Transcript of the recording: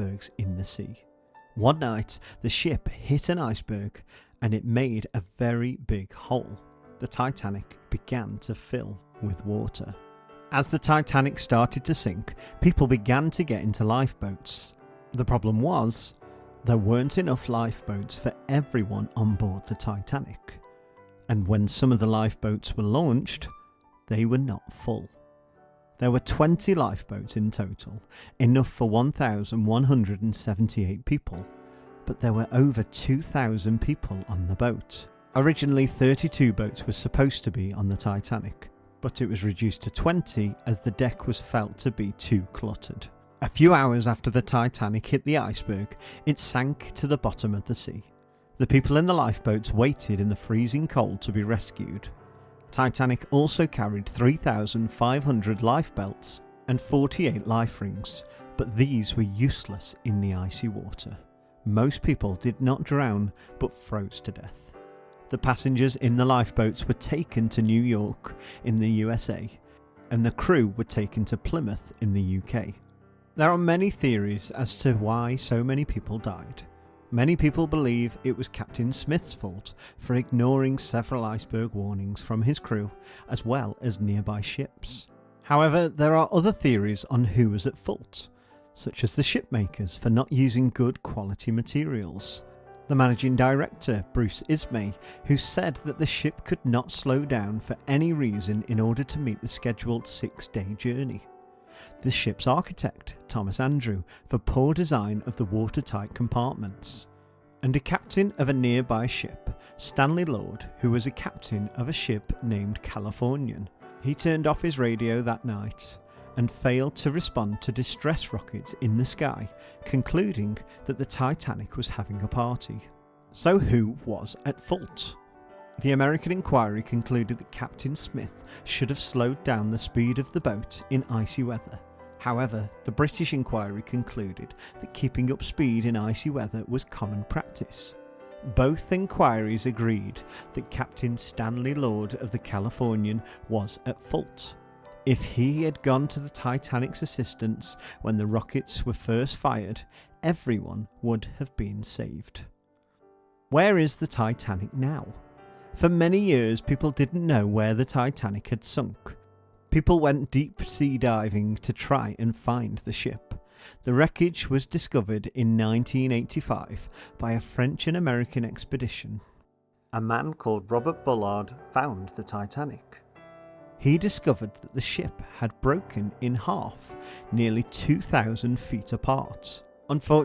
icebergs in the sea. One night, the ship hit an iceberg and it made a very big hole. The Titanic began to fill with water. As the Titanic started to sink, people began to get into lifeboats. The problem was, there weren't enough lifeboats for everyone on board the Titanic. And when some of the lifeboats were launched, they were not full. There were 20 lifeboats in total, enough for 1,178 people, but there were over 2,000 people on the boat. Originally 32 boats were supposed to be on the Titanic, but it was reduced to 20 as the deck was felt to be too cluttered. A few hours after the Titanic hit the iceberg, it sank to the bottom of the sea. The people in the lifeboats waited in the freezing cold to be rescued. Titanic also carried 3,500 lifebelts and 48 life rings, but these were useless in the icy water. Most people did not drown but froze to death. The passengers in the lifeboats were taken to New York in the USA, and the crew were taken to Plymouth in the UK. There are many theories as to why so many people died. Many people believe it was Captain Smith's fault for ignoring several iceberg warnings from his crew as well as nearby ships. However, there are other theories on who was at fault, such as the shipmakers for not using good quality materials. The managing director, Bruce Ismay, who said that the ship could not slow down for any reason in order to meet the scheduled 6-day journey. The ship's architect, Thomas Andrew, for poor design of the watertight compartments, and a captain of a nearby ship, Stanley Lord, who was a captain of a ship named Californian. He turned off his radio that night and failed to respond to distress rockets in the sky, concluding that the Titanic was having a party. So who was at fault? The American inquiry concluded that Captain Smith should have slowed down the speed of the boat in icy weather. However, the British inquiry concluded that keeping up speed in icy weather was common practice. Both inquiries agreed that Captain Stanley Lord of the Californian was at fault. If he had gone to the Titanic's assistance when the rockets were first fired, everyone would have been saved. Where is the Titanic now? For many years, people didn't know where the Titanic had sunk. People went deep sea diving to try and find the ship. The wreckage was discovered in 1985 by a French and American expedition. A man called Robert Bullard found the Titanic. He discovered that the ship had broken in half, nearly 2,000 feet apart. Unfortunately,